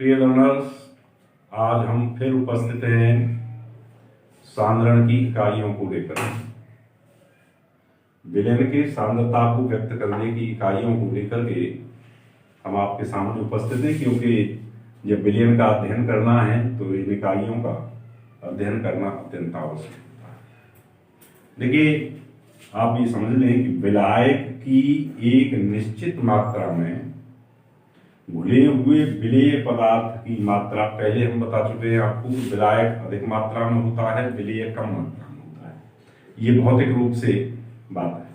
प्रिय लर्नर्स, आज हम फिर उपस्थित हैं सांद्रण की इकाइयों को लेकर। विलयन के सांद्रता को व्यक्त करने की इकाइयों को लेकर के हम आपके सामने उपस्थित हैं, क्योंकि जब विलयन का अध्ययन करना है तो इन इकाइयों का अध्ययन करना अत्यंत आवश्यक होता है। देखिए, आप ये समझ लें कि विलायक की एक निश्चित मात्रा में घुले हुए विलेय पदार्थ की मात्रा, पहले हम बता चुके हैं आपको, विलायक अधिक मात्रा में होता है, विलेय कम मात्रा में होता है। ये भौतिक रूप से बात है।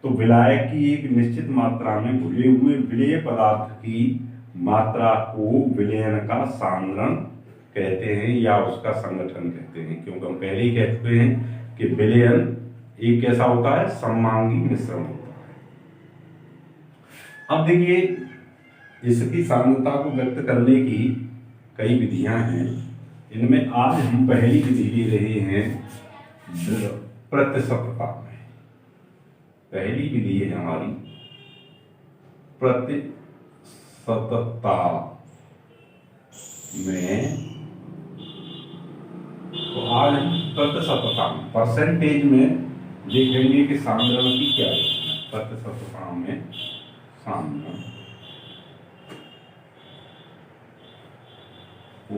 तो विलायक की एक निश्चित मात्रा में घुले हुए विलेय पदार्थ की मात्रा को विलयन का सांद्रण कहते हैं या उसका संगठन कहते हैं, क्योंकि हम पहले ही कह चुके हैं कि विलयन एक कैसा होता है, सममांगी मिश्रण होता है। अब देखिए, इसकी सांद्रता को व्यक्त करने की कई विधियां हैं। इनमें आज हम पहली विधि ले रहे हैं प्रतिशतता में। पहली विधि है हमारी प्रतिशतता में। तो आज हम प्रतिशतता में, परसेंटेज में देखेंगे कि सांद्रण की क्या है। प्रतिशतता में सांद्रण को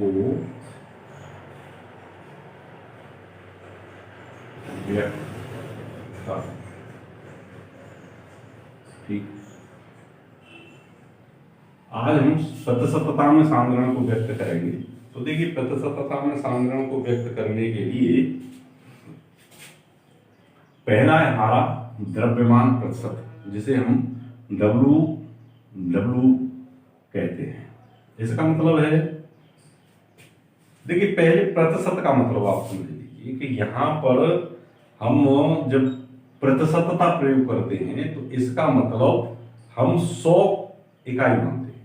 व्यक्त कर, ठीक। आज हम प्रतिशतता में सांद्रण को व्यक्त करेंगे। तो देखिए, प्रतिशतता में सांद्रण को व्यक्त करने के लिए पहला है हमारा द्रव्यमान प्रतिशत, जिसे हम W कहते हैं। इसका मतलब है, देखिए पहले प्रतिशत का मतलब आप समझ लीजिए कि यहाँ पर हम जब प्रतिशतता प्रयोग करते हैं तो इसका मतलब हम 100 इकाई मानते हैं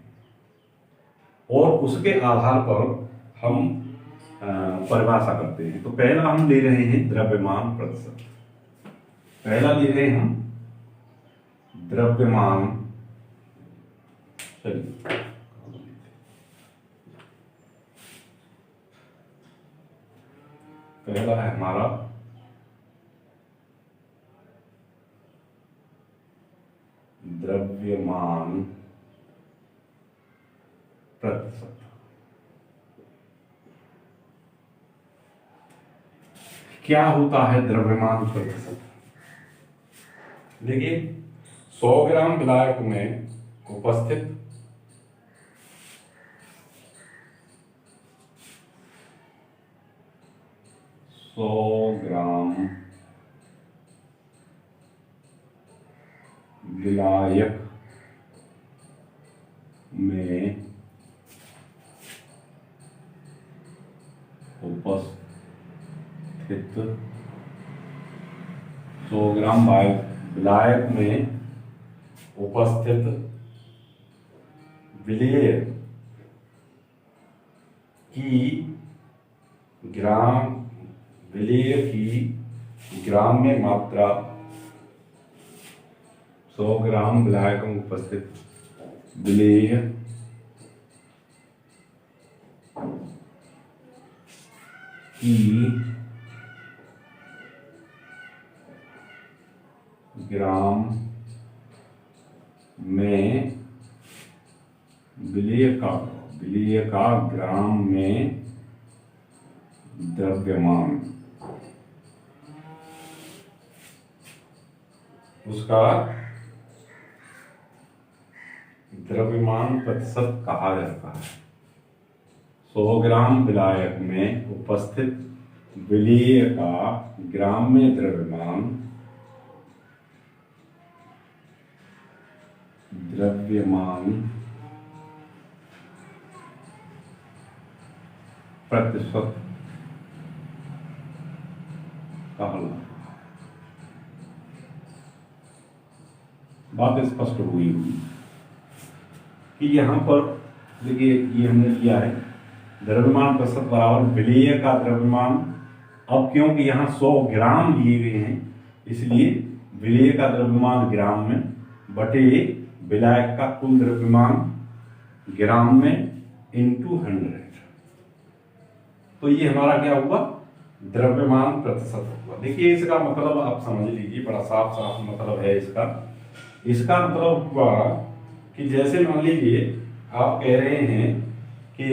और उसके आधार पर हम परिभाषा करते हैं। तो पहला हम ले रहे हैं द्रव्यमान प्रतिशत। पहला ले रहे हैं हम द्रव्यमान, चलिए पहला है हमारा द्रव्यमान प्रतिशत। क्या होता है द्रव्यमान प्रतिशत? देखिए, 100 ग्राम विलायक में उपस्थित 100 ग्राम विलायक में उपस्थित 100 ग्राम विलायक में उपस्थित विलेय की ग्राम में मात्रा, 100 ग्राम विलायक में उपस्थित विलेय की ग्राम में विलेय का ग्राम में द्रव्यमान, उसका द्रव्यमान प्रतिशत कहा जाता है। 100 ग्राम विलायक में उपस्थित विलेय का ग्राम में द्रव्यमान प्रतिशत कहलाता है। बात स्पष्ट हुई कि यहाँ पर देखिए, ये हमने लिया है द्रव्यमान प्रतिशत बराबर विलेय का द्रव्यमान। अब क्योंकि यहाँ 100 ग्राम लिए गए हैं, इसलिए विलेय का द्रव्यमान ग्राम में बटे विलायक का कुल द्रव्यमान ग्राम में इंटू 100। तो ये हमारा क्या हुआ, द्रव्यमान प्रतिशत हुआ। देखिए इसका मतलब आप समझ लीजिए, बड़ा साफ साफ मतलब है इसका। इसका मतलब हुआ कि जैसे मान लीजिए आप कह रहे हैं कि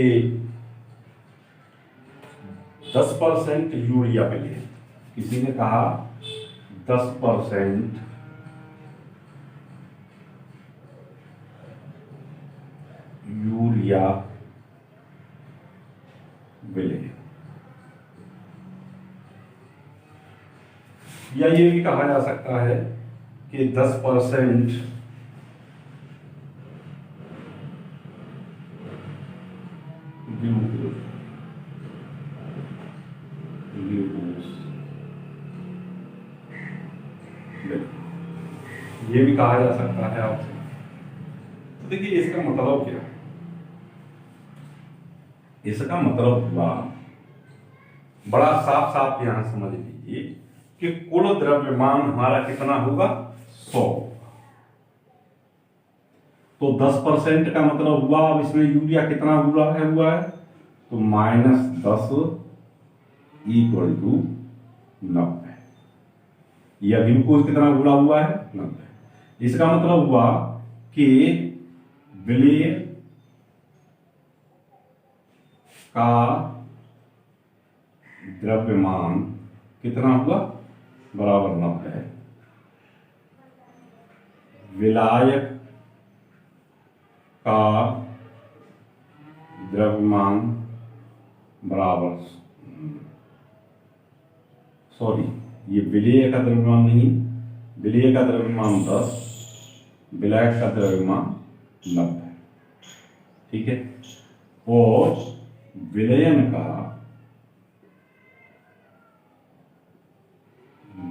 10% यूरिया पे लिए, किसी ने कहा 10% यूरिया मिले, या ये भी कहा जा सकता है कि 10% ग्लूकोज, ये भी कहा जा सकता है आपसे। तो देखिए इसका मतलब क्या है, इसका मतलब हुआ बड़ा साफ साफ यहां समझ लीजिए कि कुल द्रव्यमान हमारा कितना होगा, 100। तो 10% का मतलब हुआ, अब इसमें यूरिया कितना हुआ है तो -10 इक्वल टू 90। यह ग्लूकोज कितना घुला हुआ है, 90। इसका मतलब हुआ कि विलेय का द्रव्यमान कितना हुआ, बराबर 90। विलायक का द्रव्यमान बराबर, सॉरी ये विलेय का द्रव्यमान नहीं, विलेय का द्रव्यमान 10, विलायक का द्रव्यमान 90, ठीक है। और विलयन का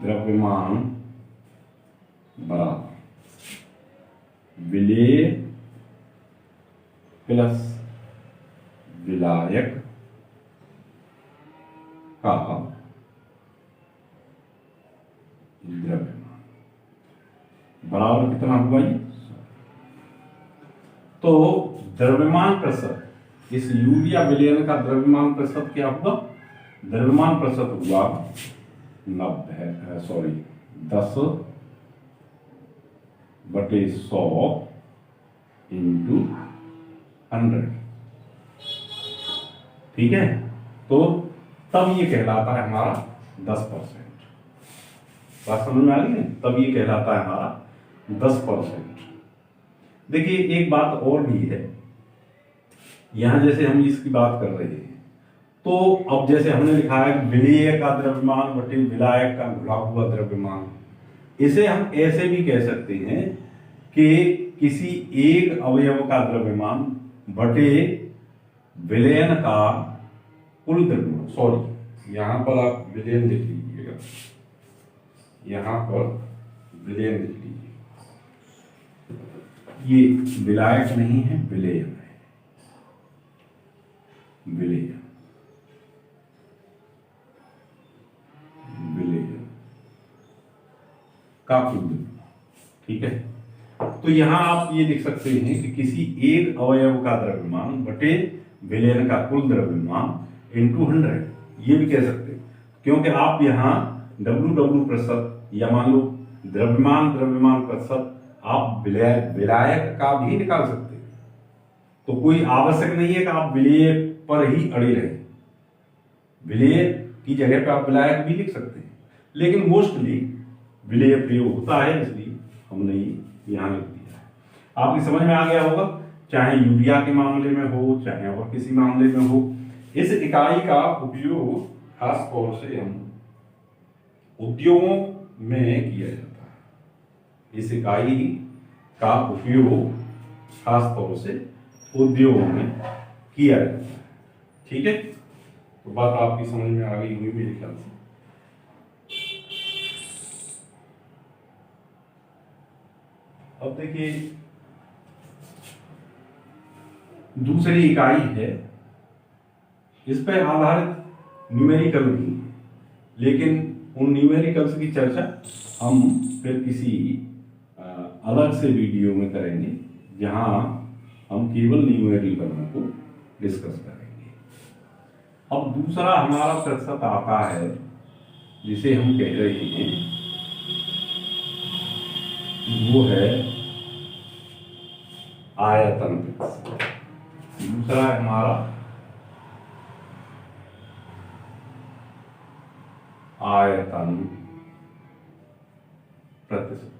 द्रव्यमान बराबर विलेय प्लस विलायक का द्रव्यमान बराबर कितना हुआ ये। तो द्रव्यमान प्रतिशत, इस यूरिया विलयन का द्रव्यमान प्रतिशत क्या हुआ, द्रव्यमान प्रतिशत हुआ 10/100 इंटू 100, ठीक है। तो तब ये कहलाता है हमारा 10%। बात समझ में आ रही है, तब ये कहलाता है हमारा 10%। देखिए एक बात और भी है, यहां जैसे हम इसकी बात कर रहे हैं, तो अब जैसे हमने लिखा है विलेय का द्रव्यमान बटे विलायक का घुला हुआ द्रव्यमान, इसे हम ऐसे भी कह सकते हैं कि किसी एक अवयव का द्रव्यमान बटे विलयन का कुल द्रव्यमान। सॉरी यहां पर आप विलयन लिख लीजिएगा, यहां पर विलयन लिख लीजिए, ये विलायक नहीं है, विलयन है, विलयन का कुल द्रव्यमान, ठीक है। तो यहां आप ये लिख सकते हैं कि किसी एक अवयव का द्रव्यमान बटे विलयन का कुल द्रव्यमान इंटू 100, ये भी कह सकते हैं, क्योंकि आप यहां W प्रतिशत या मान लो द्रव्यमान प्रतिशत आप विलायक का भी निकाल सकते हैं। तो कोई आवश्यक नहीं है कि आप विलेय पर ही अड़े रहे, विलेय की जगह पर आप विलायक भी लिख सकते हैं, लेकिन मोस्टली विलेय प्रयोग होता है, इसलिए हमने यहां लिख दिया है। आपकी समझ में आ गया होगा, चाहे यूरिया के मामले में हो चाहे और किसी मामले में हो, इस इकाई का उपयोग खास तौर से हम उद्योगों में किया जाता है। इस इकाई का उपयोग खास तौर से उद्योगों में किया जाता है, ठीक है। तो बात आपकी समझ में आ गई हुई मेरे ख्याल से। अब देखिए दूसरी इकाई है, इस पर आधारित न्यूमेरिकल भी, लेकिन उन न्यूमेरिकल्स की चर्चा हम फिर किसी अलग से वीडियो में करेंगे, जहां हम केवल न्यूमेरिकलों को डिस्कस करेंगे। अब दूसरा हमारा प्रतिशत आता है जिसे हम कह रहे हैं, वो है आयतन प्रतिशत। दूसरा है हमारा आयतन प्रतिशत।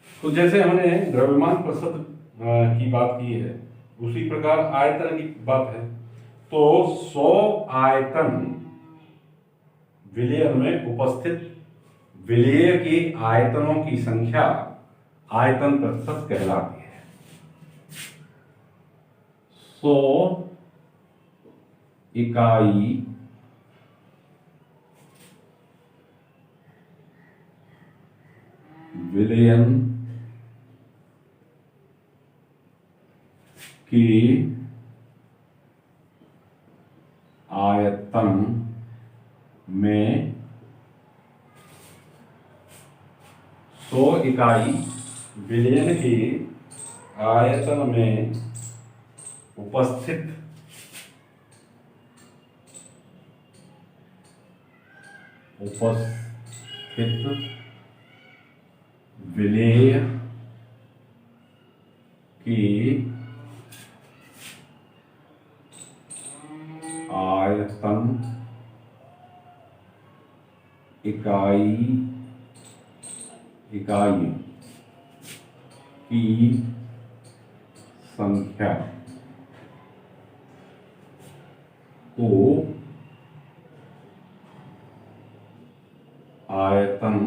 तो जैसे हमने द्रव्यमान प्रतिशत की बात की है, उसी प्रकार आयतन की बात है। तो 100 आयतन विलयन में उपस्थित विलेय के आयतनों की संख्या आयतन प्रतिशत कहलाती है। 100 इकाई विलयन की आयतन में 100 इकाई विलयन के आयतन में उपस्थित विलेय की आयतन इकाइयों की संख्या को आयतन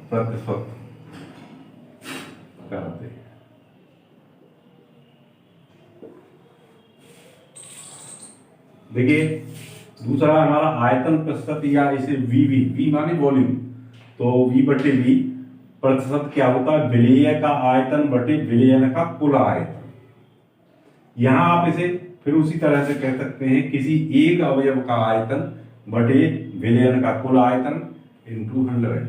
प्रतिशत कहते हैं। देखिए, दूसरा हमारा आयतन प्रतिशत, या इसे वी माने वॉल्यूम। तो V बटे V प्रतिशत क्या होता है? विलेय का आयतन बटे विलयन का कुल आयतन। यहां आप इसे फिर उसी तरह से कह सकते हैं, किसी एक अवयव का आयतन बटे विलयन का कुल आयतन इंटू 100।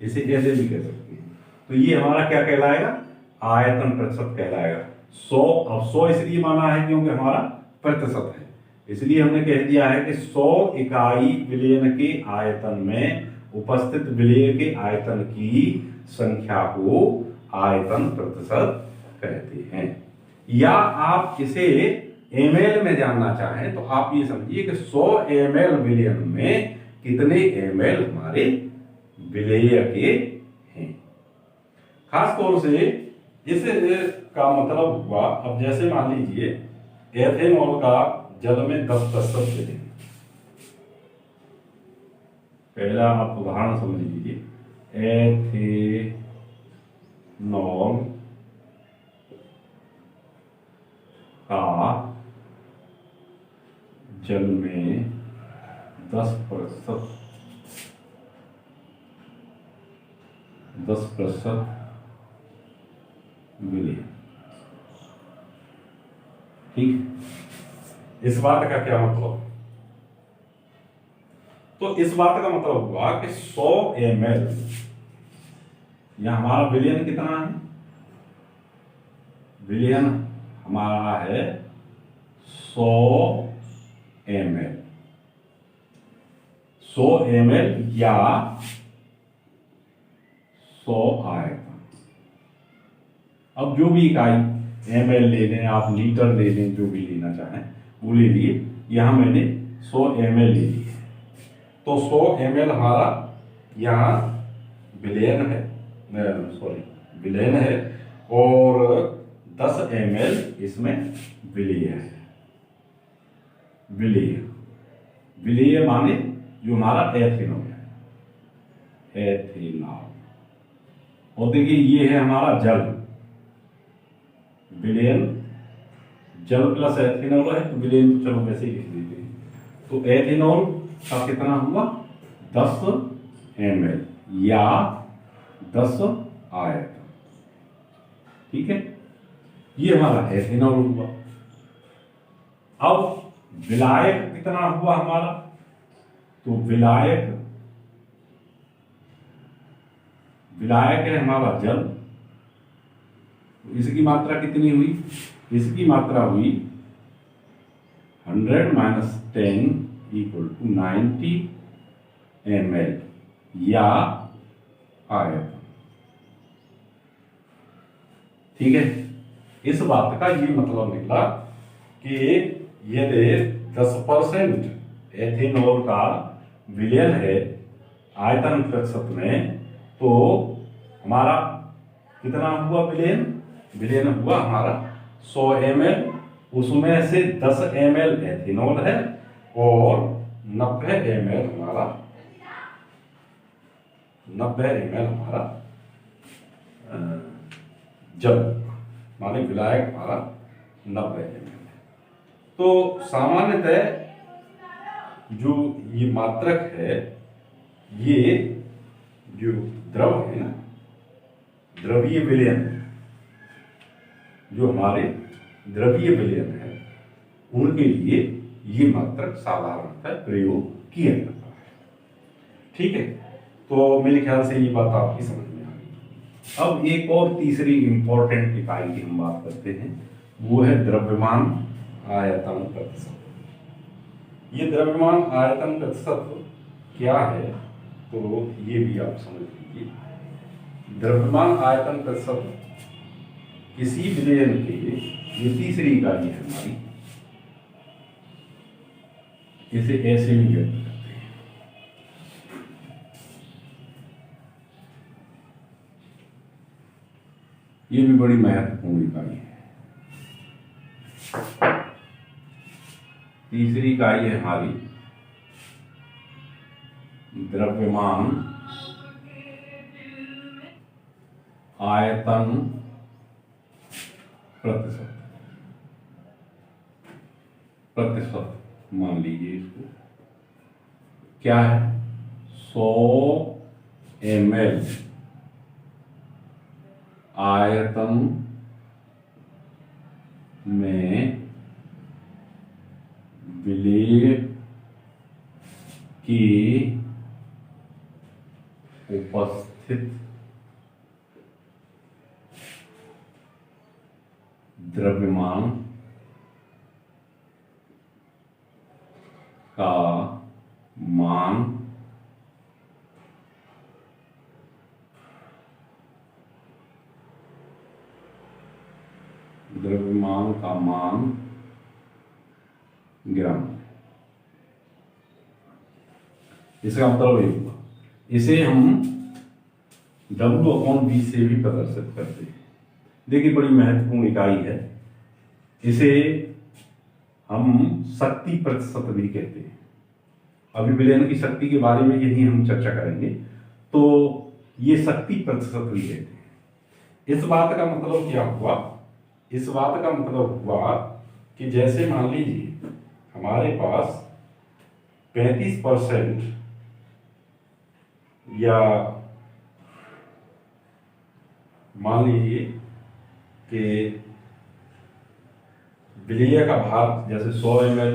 इसे ऐसे भी कह सकते हैं। तो ये हमारा क्या कहलाएगा? आयतन प्रतिशत कहलाएगा। 100, अब 100 इसलिए माना है क्योंकि हमारा प्रतिशत है, इसलिए हमने कह दिया है कि 100 इकाई विलयन के आयतन में उपस्थित विलेय के आयतन की संख्या को आयतन प्रतिशत कहते हैं। या आप इसे ml में जानना चाहें तो आप ये समझिए कि 100 ml विलयन में कितने ml हमारे विलेय के हैं। खास तौर से इस का मतलब हुआ, अब जैसे मान लीजिए एथेनॉल का जल में 10% विलयन। पहला आप उदाहरण समझ लीजिए, एथेनॉल का जल में 10% विलयन। ठीक, इस बात का क्या मतलब? तो इस बात का मतलब हुआ कि 100 ml, यहां हमारा विलयन कितना है? विलयन हमारा है 100 ml। 100 ml या 100 आयतन। अब जो भी इकाई ml ले लें, आप लीटर ले लें, जो भी लेना चाहें वो ले लिए। यहां मैंने 100 ml ले ली है। तो 100 ml हमारा यहाँ विलयन है, विलयन है, और 10 ml इसमें विलेय है। विलेय माने जो हमारा एथेनॉल है, एथेनॉल। और देखिए ये है हमारा जल, विलयन जल प्लस एथेनॉल है, तो विलयन तो चलो वैसे ही लिख देते हैं। तो एथेनॉल का कितना हुआ? 10 ml या 10 आयतन। ठीक है, ये हमारा एथेनॉल हुआ। अब विलायक कितना हुआ हमारा? तो विलायक है हमारा जल, इसकी मात्रा कितनी हुई? इसकी मात्रा हुई 100 माइनस 10 इक्वल टू 90 ml या आयतन। ठीक है, इस बात का ये मतलब निकला कि यदि 10% एथेनॉल का विलयन है आयतन प्रतिशत में, तो हमारा कितना हुआ विलयन? विलयन हुआ हमारा 100 ml, उसमें से 10 ml एथेनॉल है और 90 ml हमारा जल माने विलायक हमारा 90 ml है। तो सामान्यतः जो ये मात्रक है, ये जो द्रव है ना, द्रवीय विलयन, जो हमारे द्रवीय विलयन है, उनके लिए ये मात्रक साधारणतः प्रयोग किया जाता है। ठीक है, तो मेरे ख्याल से ये बात आपकी समझ में आ गई। अब एक और तीसरी इंपॉर्टेंट इकाई की हम बात करते हैं, वो है द्रव्यमान आयतन प्रतिशत। ये द्रव्यमान आयतन प्रतिशत क्या है, तो ये भी आप समझ लीजिए। द्रव्यमान आयतन प्रतिशत किसी विलयन के, ये तीसरी इकाई है हमारी, इसे ऐसे भी व्यक्त करते हैं। ये भी बड़ी महत्वपूर्ण इकाई है। तीसरी इकाई है हमारी द्रव्यमान आयतन प्रतिशत। प्रतिशत मान लीजिए इसको, क्या है? 100 ml आयतन में विलेय की उपस्थित द्रव्यमान का मान ग्राम। इसका मतलब ये हुआ, इसे हम W/V से भी प्रदर्शित करते हैं। देखिए, बड़ी महत्वपूर्ण इकाई है। इसे हम शक्ति प्रतिशत भी कहते हैं। अभी विलयन की शक्ति के बारे में यही हम चर्चा करेंगे, तो ये शक्ति प्रतिशत भी कहते हैं। इस बात का मतलब क्या हुआ? इस बात का मतलब हुआ कि जैसे मान लीजिए हमारे पास 35% या मान लीजिए कि विलेय का भाग, जैसे 100 ml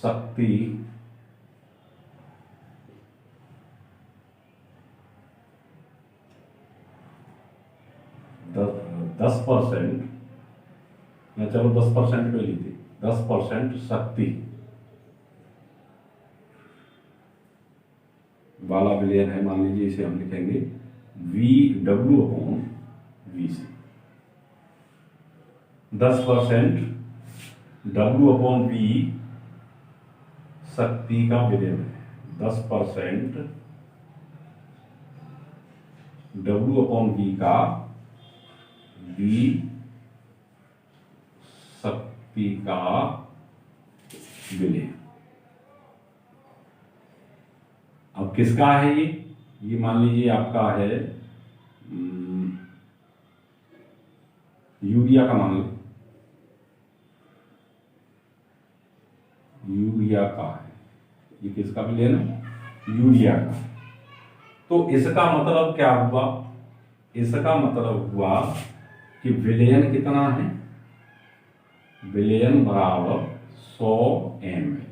शक्ति 10%, मैं चलो 10% पे लीजिए, 10% शक्ति वाला विलयन है, मान लीजिए इसे हम लिखेंगे W/V से। 10% W/V शक्ति का विलयन है। 10% W/V का V शक्ति का विलयन। अब किसका है ये मान लीजिए आपका है यूरिया का, मान लो यूरिया का है। ये किसका विलयन है? यूरिया का। तो इसका मतलब क्या हुआ? इसका मतलब हुआ कि विलयन कितना है? विलयन बराबर 100 ml।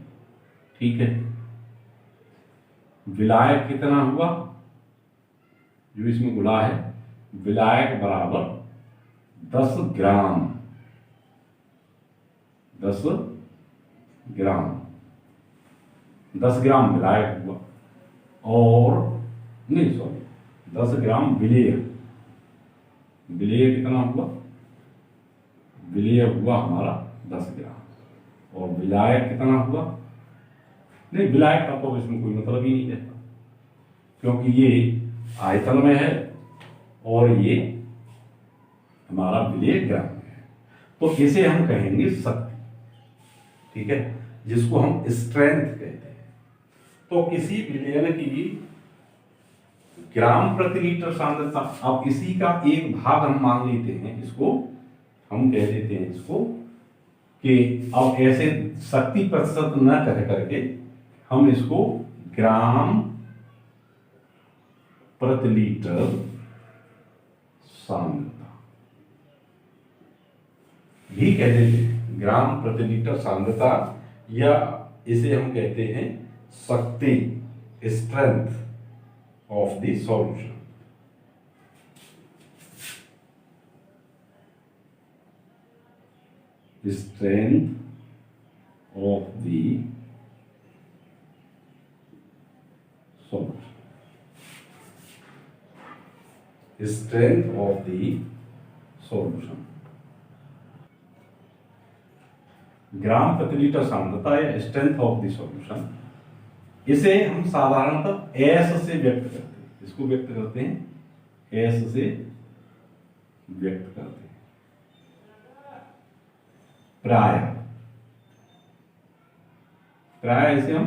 ठीक है, विलायक कितना हुआ? जो इसमें गुणा है, विलायक बराबर 10 ग्राम, 10 ग्राम, 10 ग्राम विलायक हुआ, और नहीं सॉरी 10 ग्राम विलेय, विलेय कितना हुआ, विलेय हुआ हमारा 10 ग्राम, और विलायक कितना हुआ, नहीं विलायक का तो इसमें कोई मतलब ही नहीं रहता, क्योंकि ये आयतन में है और ये हमारा विलेय ग्राम में है, तो इसे हम कहेंगे शक्ति, ठीक है, जिसको हम स्ट्रेंथ कहते हैं। तो किसी विलयन की ग्राम प्रति लीटर सांद्रता, अब इसी का एक भाग हम मान लेते हैं, इसको हम कह देते हैं इसको कि अब ऐसे शक्ति प्रतिशत न कह करके हम इसको ग्राम प्रति लीटर सांद्रता भी कह देते हैं, ग्राम प्रति लीटर सांद्रता, या इसे हम कहते हैं शक्ति, strength of the solution. Strength of the solution, strength of the solution. Gram प्रति लीटर सांद्रता या स्ट्रेंथ ऑफ द सॉल्यूशन, इसे हम साधारणतः एस से व्यक्त करते हैं, इसको व्यक्त करते हैं एस से व्यक्त करते हैं, प्राय इसे हम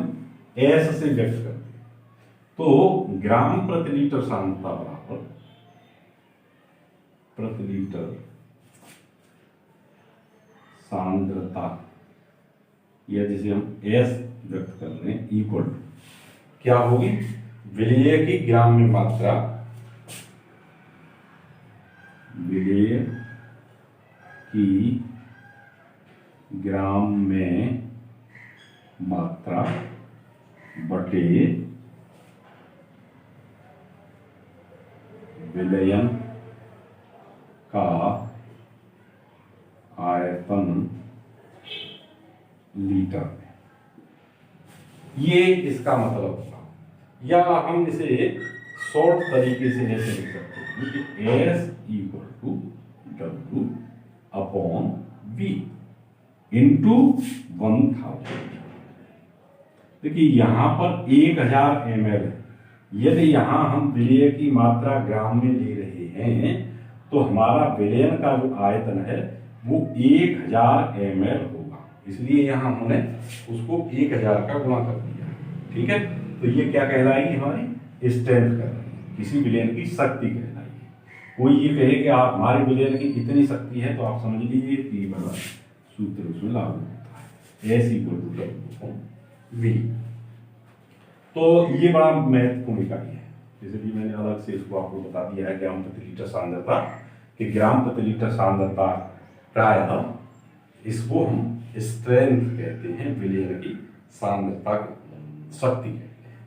एस से व्यक्त करते हैं। तो ग्राम प्रति लीटर सांद्रता बराबर प्रति लीटर सांद्रता, या जिसे हम एस व्यक्त कर रहे हैं, इक्वल टू क्या होगी, विलेय की ग्राम में मात्रा, विलेय की ग्राम में मात्रा बटे विलयन का आयतन लीटर में। ये इसका मतलब होगा, या हम इसे शॉर्ट तरीके से ऐसे लिख सकते हैं कि S equal to W upon V into 1000। देखिए यहां पर 1000 ml है, यदि यहां हम विलेय की मात्रा ग्राम में ले रहे हैं तो हमारा विलयन का जो आयतन है वो 1000 ml होगा, इसलिए यहां हमने उसको 1000 का गुणा कर दिया, ठीक है। तो ये क्या कहलाएगी, हमारी स्ट्रेंथ कहलाएगी, किसी विलयन की शक्ति कहलाएगी। कोई ये कहे कि आप हमारे विलयन की इतनी शक्ति है, तो आप समझ लीजिए कि बड़ा सूत्र उसमें लागू होता है, S equal to W V. तो ये बड़ा महत्वपूर्ण इकाई है, इसलिए मैंने अलग से इसको आपको बता दिया है, ग्राम प्रति लीटर सांद्रता, कि ग्राम प्रति लीटर सांद्रता प्रायः इसको हम स्ट्रेंथ कहते हैं, विलयन की सांद्रता शक्ति कहते हैं,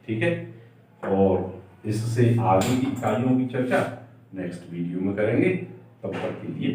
ठीक है। और इससे आगे की इकाइयों की चर्चा नेक्स्ट वीडियो में करेंगे, तब तक के लिए